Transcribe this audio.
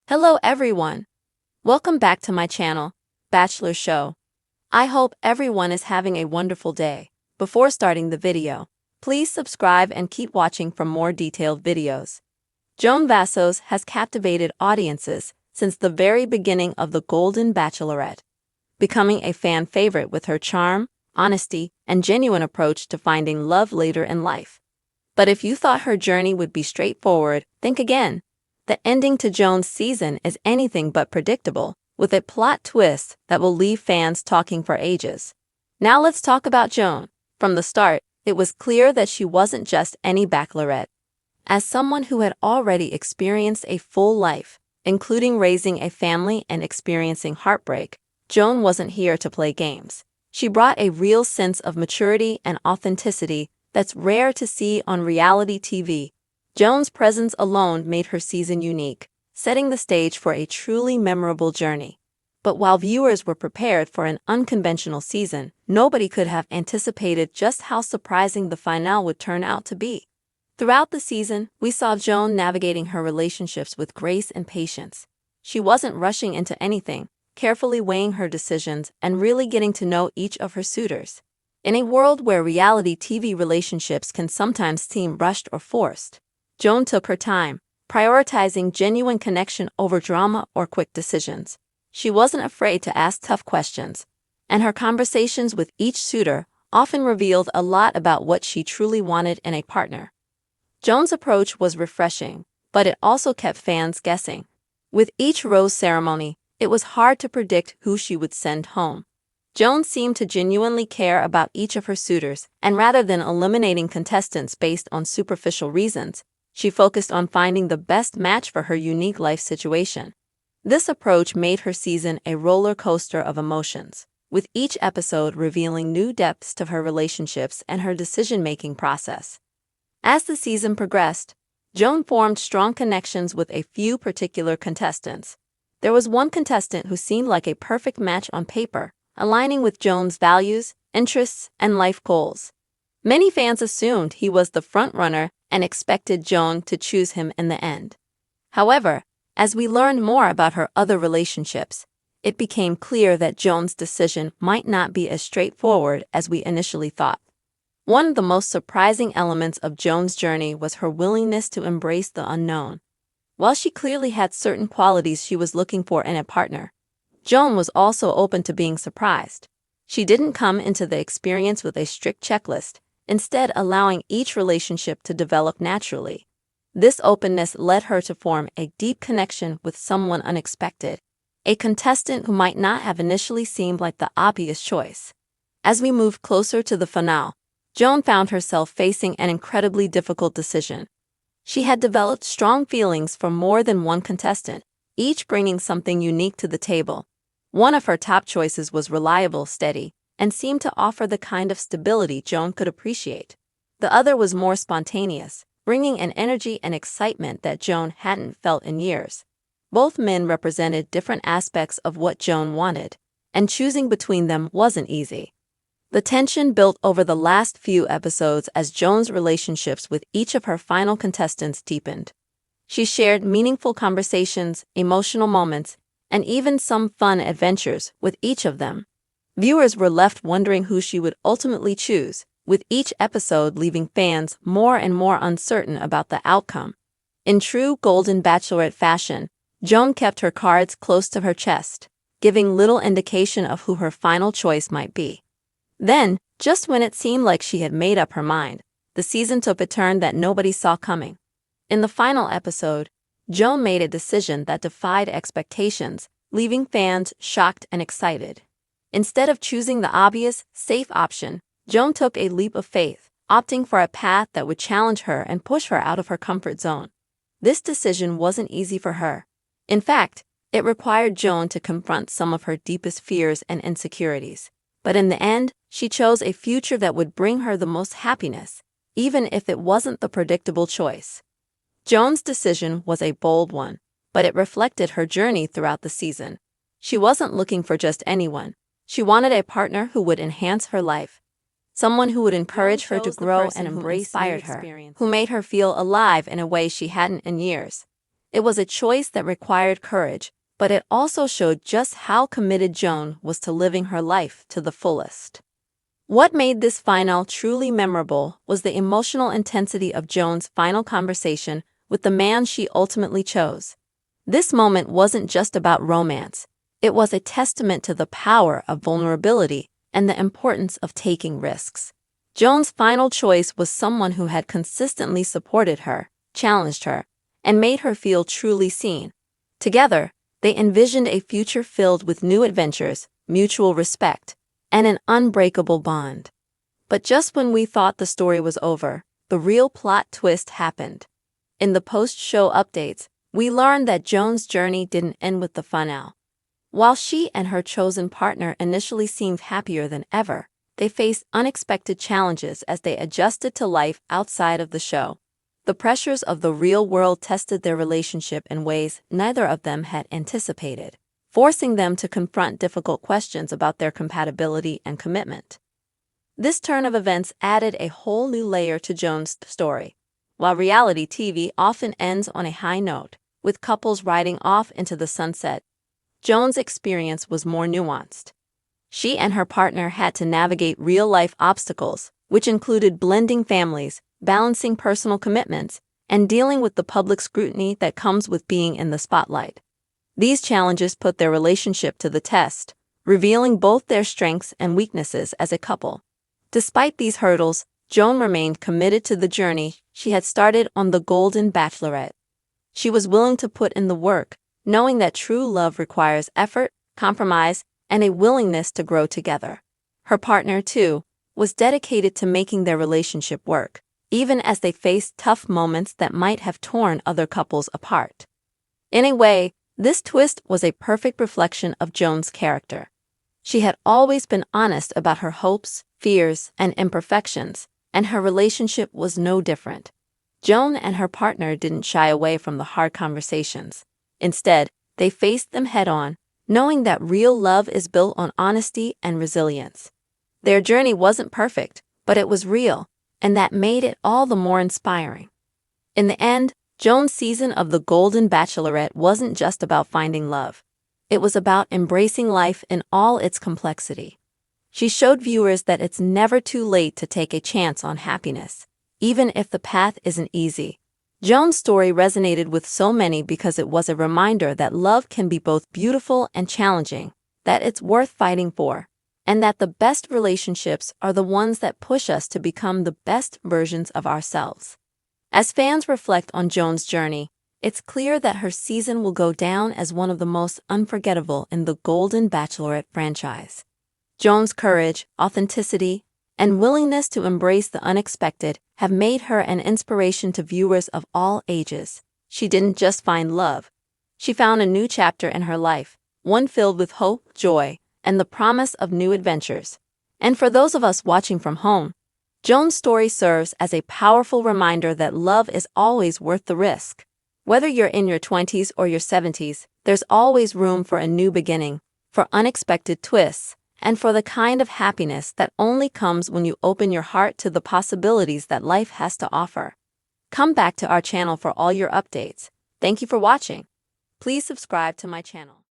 Hello everyone. Welcome back to my channel, Bachelor Show. I hope everyone is having a wonderful day. Before starting the video, please subscribe and keep watching for more detailed videos. Joan Vassos has captivated audiences since the very beginning of the Golden Bachelorette, becoming a fan favorite with her charm, honesty, and genuine approach to finding love later in life. But if you thought her journey would be straightforward, think again. The ending to Joan's season is anything but predictable, with a plot twist that will leave fans talking for ages. Now let's talk about Joan. From the start, it was clear that she wasn't just any bachelorette. As someone who had already experienced a full life, including raising a family and experiencing heartbreak, Joan wasn't here to play games. She brought a real sense of maturity and authenticity that's rare to see on reality TV. Joan's presence alone made her season unique, setting the stage for a truly memorable journey. But while viewers were prepared for an unconventional season, nobody could have anticipated just how surprising the finale would turn out to be. Throughout the season, we saw Joan navigating her relationships with grace and patience. She wasn't rushing into anything, carefully weighing her decisions and really getting to know each of her suitors. In a world where reality TV relationships can sometimes seem rushed or forced, Joan took her time, prioritizing genuine connection over drama or quick decisions. She wasn't afraid to ask tough questions, and her conversations with each suitor often revealed a lot about what she truly wanted in a partner. Joan's approach was refreshing, but it also kept fans guessing. With each rose ceremony, it was hard to predict who she would send home. Joan seemed to genuinely care about each of her suitors, and rather than eliminating contestants based on superficial reasons, she focused on finding the best match for her unique life situation. This approach made her season a roller coaster of emotions, with each episode revealing new depths to her relationships and her decision-making process. As the season progressed, Joan formed strong connections with a few particular contestants. There was one contestant who seemed like a perfect match on paper, aligning with Joan's values, interests, and life goals. Many fans assumed he was the front-runner and expected Joan to choose him in the end. However, as we learned more about her other relationships, it became clear that Joan's decision might not be as straightforward as we initially thought. One of the most surprising elements of Joan's journey was her willingness to embrace the unknown. While she clearly had certain qualities she was looking for in a partner, Joan was also open to being surprised. She didn't come into the experience with a strict checklist, instead allowing each relationship to develop naturally. This openness led her to form a deep connection with someone unexpected, a contestant who might not have initially seemed like the obvious choice. As we moved closer to the finale, Joan found herself facing an incredibly difficult decision. She had developed strong feelings for more than one contestant, each bringing something unique to the table. One of her top choices was reliable, steady, and seemed to offer the kind of stability Joan could appreciate. The other was more spontaneous, bringing an energy and excitement that Joan hadn't felt in years. Both men represented different aspects of what Joan wanted, and choosing between them wasn't easy. The tension built over the last few episodes as Joan's relationships with each of her final contestants deepened. She shared meaningful conversations, emotional moments, and even some fun adventures with each of them. Viewers were left wondering who she would ultimately choose, with each episode leaving fans more and more uncertain about the outcome. In true Golden Bachelorette fashion, Joan kept her cards close to her chest, giving little indication of who her final choice might be. Then, just when it seemed like she had made up her mind, the season took a turn that nobody saw coming. In the final episode, Joan made a decision that defied expectations, leaving fans shocked and excited. Instead of choosing the obvious, safe option, Joan took a leap of faith, opting for a path that would challenge her and push her out of her comfort zone. This decision wasn't easy for her. In fact, it required Joan to confront some of her deepest fears and insecurities. But in the end, she chose a future that would bring her the most happiness, even if it wasn't the predictable choice. Joan's decision was a bold one, but it reflected her journey throughout the season. She wasn't looking for just anyone. She wanted a partner who would enhance her life, someone who would encourage her to grow and embrace, inspired her, who made her feel alive in a way she hadn't in years. It was a choice that required courage, but it also showed just how committed Joan was to living her life to the fullest. What made this final truly memorable was the emotional intensity of Joan's final conversation with the man she ultimately chose. This moment wasn't just about romance. It was a testament to the power of vulnerability and the importance of taking risks. Joan's final choice was someone who had consistently supported her, challenged her, and made her feel truly seen. Together, they envisioned a future filled with new adventures, mutual respect, and an unbreakable bond. But just when we thought the story was over, the real plot twist happened. In the post-show updates, we learned that Joan's journey didn't end with the finale. While she and her chosen partner initially seemed happier than ever, they faced unexpected challenges as they adjusted to life outside of the show. The pressures of the real world tested their relationship in ways neither of them had anticipated, forcing them to confront difficult questions about their compatibility and commitment. This turn of events added a whole new layer to Joan's story. While reality TV often ends on a high note, with couples riding off into the sunset, Joan's experience was more nuanced. She and her partner had to navigate real-life obstacles, which included blending families, balancing personal commitments, and dealing with the public scrutiny that comes with being in the spotlight. These challenges put their relationship to the test, revealing both their strengths and weaknesses as a couple. Despite these hurdles, Joan remained committed to the journey she had started on the Golden Bachelorette. She was willing to put in the work, knowing that true love requires effort, compromise, and a willingness to grow together. Her partner, too, was dedicated to making their relationship work, even as they faced tough moments that might have torn other couples apart. In a way, this twist was a perfect reflection of Joan's character. She had always been honest about her hopes, fears, and imperfections, and her relationship was no different. Joan and her partner didn't shy away from the hard conversations. Instead, they faced them head-on, knowing that real love is built on honesty and resilience. Their journey wasn't perfect, but it was real, and that made it all the more inspiring. In the end, Joan's season of the Golden Bachelorette wasn't just about finding love. It was about embracing life in all its complexity. She showed viewers that it's never too late to take a chance on happiness, even if the path isn't easy. Joan's story resonated with so many because it was a reminder that love can be both beautiful and challenging, that it's worth fighting for, and that the best relationships are the ones that push us to become the best versions of ourselves. As fans reflect on Joan's journey, it's clear that her season will go down as one of the most unforgettable in the Golden Bachelorette franchise. Joan's courage, authenticity, and willingness to embrace the unexpected have made her an inspiration to viewers of all ages. She didn't just find love. She found a new chapter in her life, one filled with hope, joy, and the promise of new adventures. And for those of us watching from home, Joan's story serves as a powerful reminder that love is always worth the risk. Whether you're in your 20s or your 70s, there's always room for a new beginning, for unexpected twists, and for the kind of happiness that only comes when you open your heart to the possibilities that life has to offer. Come back to our channel for all your updates. Thank you for watching. Please subscribe to my channel.